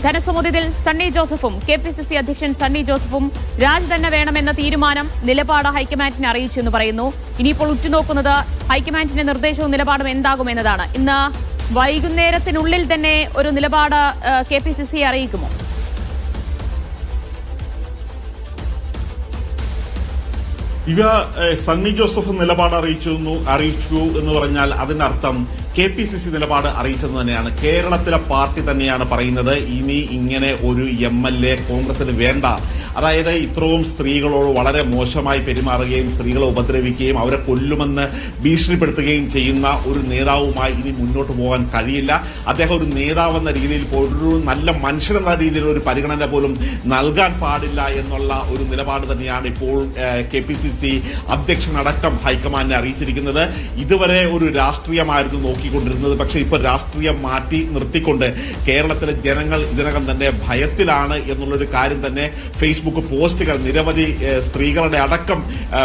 ധനസമുദ്രത്തിൽ സണ്ണി ജോസഫും കെപിസിസി അധ്യക്ഷൻ സണ്ണി ജോസഫും രാജി തന്നെ വേണമെന്ന തീരുമാനം നിലപാട് ഹൈക്കമാൻഡിനെ അറിയിച്ചെന്ന് പറയുന്നു. ഇനിയിപ്പോൾ ഉറ്റുനോക്കുന്നത് ഹൈക്കമാൻഡിന്റെ നിർദ്ദേശവും നിലപാടും എന്താകുമെന്നതാണ്. ഇന്ന് വൈകുന്നേരത്തിനുള്ളിൽ തന്നെ ഒരു നിലപാട് കെപിസിസി അറിയിക്കുമോ? സണ്ണി ജോസഫ് നിലപാട് അറിയിച്ചു എന്ന് പറഞ്ഞാൽ അതിനർത്ഥം കെപിസിസി നിലപാട് അറിയിച്ചത് തന്നെയാണ്. കേരളത്തിലെ പാർട്ടി തന്നെയാണ് പറയുന്നത് ഇനി ഇങ്ങനെ ഒരു എംഎൽഎ കോൺഗ്രസിന് വേണ്ട. അതായത് ഇത്രയും സ്ത്രീകളോട് വളരെ മോശമായി പെരുമാറുകയും സ്ത്രീകളെ ഉപദ്രവിക്കുകയും അവരെ കൊല്ലുമെന്ന് ഭീഷണിപ്പെടുത്തുകയും ചെയ്യുന്ന ഒരു നേതാവുമായി ഇനി മുന്നോട്ട് പോകാൻ കഴിയില്ല. അദ്ദേഹം ഒരു നേതാവെന്ന രീതിയിൽ ഒരു നല്ല മനുഷ്യനെന്ന രീതിയിൽ ഒരു പരിഗണന പോലും നൽകാൻ പാടില്ല എന്നുള്ള ഒരു നിലപാട് തന്നെയാണ് ഇപ്പോൾ കെപിസിസി അധ്യക്ഷനടക്കം ഹൈക്കമാൻഡിനെ അറിയിച്ചിരിക്കുന്നത്. ഇതുവരെ ഒരു രാഷ്ട്രീയമായിരുന്നു നോക്കിക്കൊണ്ടിരുന്നത്. പക്ഷേ ഇപ്പോൾ രാഷ്ട്രീയം മാറ്റി നിർത്തിക്കൊണ്ട് കേരളത്തിലെ ജനങ്ങൾ ഇതിനകം തന്നെ ഭയത്തിലാണ് എന്നുള്ളൊരു കാര്യം തന്നെ ഫേസ്ബുക്ക് പോസ്റ്റുകൾ നിരവധി സ്ത്രീകളുടെ അടക്കം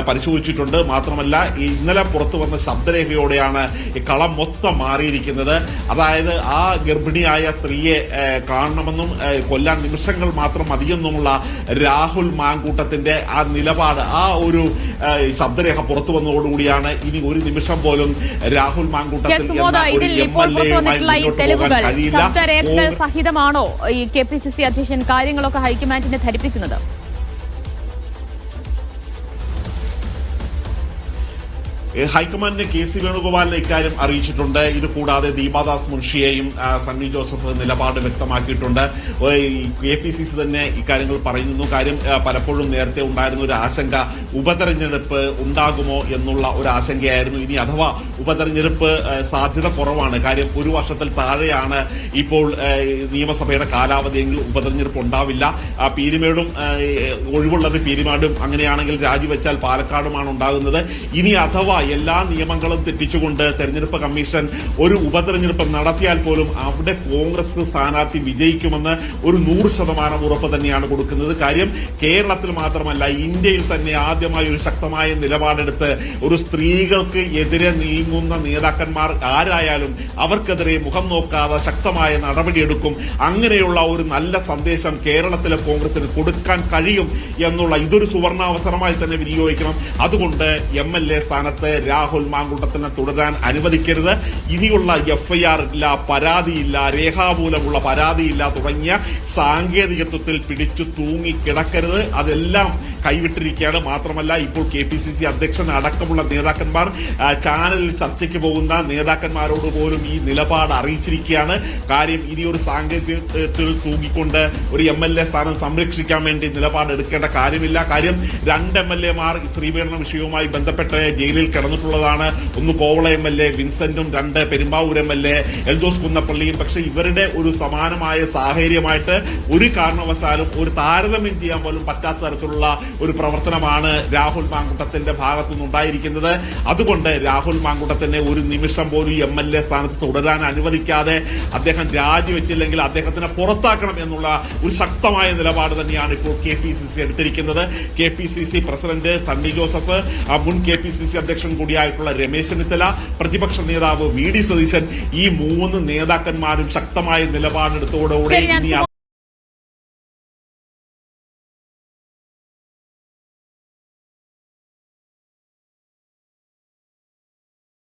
പരിശോധിച്ചിട്ടുണ്ട്. മാത്രമല്ല ഇന്നലെ പുറത്തു വന്ന ശബ്ദരേഖയോടെയാണ് ഈ കളം മൊത്തം മാറിയിരിക്കുന്നത്. അതായത് ആ ഗർഭിണിയായ സ്ത്രീയെ കാണണമെന്നും കൊല്ലാൻ നിമിഷങ്ങൾ മാത്രം മതിയെന്നുമുള്ള രാഹുൽ മാങ്കൂട്ടത്തിന്റെ ആ നിലപാട്, ആ ഒരു ശബ്ദരേഖ പുറത്തു വന്നതോടുകൂടിയാണ് ഇനി ഒരു നിമിഷം പോലും രാഹുൽ മാങ്കൂട്ടത്തിൽ സഹിതമാണോ ഈ കെപിസിസി അധ്യക്ഷൻ കാര്യങ്ങളൊക്കെ ഹൈക്കമാൻഡിനെ ധരിപ്പിക്കുന്നത്? ഹൈക്കമാൻഡിനെ കെ.സി. വേണുഗോപാലിനെ ഇക്കാര്യം അറിയിച്ചിട്ടുണ്ട്. ഇത് കൂടാതെ ദീപാദാസ് മുൻഷിയെയും സണ്ണി ജോസഫ് നിലപാട് വ്യക്തമാക്കിയിട്ടുണ്ട്. കെപിസിസി തന്നെ ഇക്കാര്യങ്ങൾ പറയുന്നു. കാര്യം പലപ്പോഴും നേരത്തെ ഉണ്ടായിരുന്ന ഒരു ആശങ്ക ഉപതെരഞ്ഞെടുപ്പ് ഉണ്ടാകുമോ എന്നുള്ള ഒരു ആശങ്കയായിരുന്നു. ഇനി അഥവാ ഉപതെരഞ്ഞെടുപ്പ് സാധ്യത കുറവാണ്. കാര്യം ഒരു വർഷത്തിൽ താഴെയാണ് ഇപ്പോൾ നിയമസഭയുടെ കാലാവധിയെങ്കിൽ ഉപതെരഞ്ഞെടുപ്പ് ഉണ്ടാവില്ല. പീരുമേടും ഒഴിവുള്ളത് പീരുമേടും, അങ്ങനെയാണെങ്കിൽ രാജിവെച്ചാൽ പാലക്കാടുമാണ് ഉണ്ടാകുന്നത്. ഇനി അഥവാ എല്ലാ നിയമങ്ങളും തെറ്റിച്ചുകൊണ്ട് തെരഞ്ഞെടുപ്പ് കമ്മീഷൻ ഒരു ഉപതെരഞ്ഞെടുപ്പ് നടത്തിയാൽ പോലും അവിടെ കോൺഗ്രസ് സ്ഥാനാർത്ഥി വിജയിക്കുമെന്ന് ഒരു 100% ഉറപ്പ് തന്നെയാണ് കൊടുക്കുന്നത്. കാര്യം കേരളത്തിൽ മാത്രമല്ല ഇന്ത്യയിൽ തന്നെ ആദ്യമായി ഒരു ശക്തമായ നിലപാടെടുത്ത് ഒരു സ്ത്രീകൾക്ക് എതിരെ നീങ്ങുന്ന നേതാക്കന്മാർ ആരായാലും അവർക്കെതിരെ മുഖം നോക്കാതെ ശക്തമായ നടപടിയെടുക്കും. അങ്ങനെയുള്ള ഒരു നല്ല സന്ദേശം കേരളത്തിലെ കോൺഗ്രസിന് കൊടുക്കാൻ കഴിയും എന്നുള്ള ഇതൊരു സുവർണാവസരമായി തന്നെ വിനിയോഗിക്കണം. അതുകൊണ്ട് എംഎൽഎ സ്ഥാനത്ത് രാഹുൽ മാങ്കൂട്ടത്തിനെ തുടരാൻ അനുവദിക്കരുത്. ഇനിയുള്ള എഫ്ഐആർ ഇല്ല, പരാതിയില്ല, രേഖാമൂലമുള്ള പരാതിയില്ല തുടങ്ങിയ സാങ്കേതികത്വത്തിൽ പിടിച്ചു തൂങ്ങിക്കിടക്കരുത്. അതെല്ലാം കൈവിട്ടിരിക്കുകയാണ്. മാത്രമല്ല ഇപ്പോൾ കെപിസിസി അധ്യക്ഷൻ അടക്കമുള്ള നേതാക്കന്മാർ ചാനലിൽ ചർച്ചയ്ക്ക് പോകുന്ന നേതാക്കന്മാരോട് പോലും ഈ നിലപാട് അറിയിച്ചിരിക്കുകയാണ്. കാര്യം ഇനിയൊരു സാങ്കേതികത്തിൽ തൂങ്ങിക്കൊണ്ട് ഒരു എംഎൽഎ സ്ഥാനം സംരക്ഷിക്കാൻ വേണ്ടി നിലപാടെടുക്കേണ്ട കാര്യമില്ല. കാര്യം 2 എംഎൽഎമാർ ശ്രീപീഡന വിഷയവുമായി ബന്ധപ്പെട്ട് ജയിലിൽ കിടന്നിട്ടുള്ളതാണ്. ഒന്ന് കോവള എംഎൽഎ വിൻസെന്റും 2 പെരുമ്പാവൂർ എംഎൽഎ എൽദോസ് കുന്നപ്പള്ളിയും. പക്ഷേ ഇവരുടെ ഒരു സമാനമായ സാഹചര്യമായിട്ട് ഒരു കാരണവശാലും ഒരു താരതമ്യം ചെയ്യാൻ പോലും പറ്റാത്ത തരത്തിലുള്ള ഒരു പ്രവർത്തനമാണ് രാഹുൽ മാങ്കൂട്ടത്തിന്റെ ഭാഗത്തുനിന്നുണ്ടായിരിക്കുന്നത്. അതുകൊണ്ട് രാഹുൽ മാങ്കൂട്ടത്തിനെ ഒരു നിമിഷം പോലും എംഎൽഎ സ്ഥാനത്ത് തുടരാൻ അനുവദിക്കാതെ അദ്ദേഹം രാജിവെച്ചില്ലെങ്കിൽ അദ്ദേഹത്തിനെ പുറത്താക്കണം എന്നുള്ള ഒരു ശക്തമായ നിലപാട് തന്നെയാണ് ഇപ്പോൾ കെപിസിസി എടുത്തിരിക്കുന്നത്. കെപിസിസി പ്രസിഡന്റ് സണ്ണി ജോസഫ്, മുൻ കെപിസിസി അധ്യക്ഷൻ കൂടിയായിട്ടുള്ള രമേശ് ചെന്നിത്തല, പ്രതിപക്ഷ നേതാവ് വി.ഡി. സതീശൻ, ഈ 3 നേതാക്കന്മാരും ശക്തമായ നിലപാടെടുത്തോടുകൂടെ ഇനി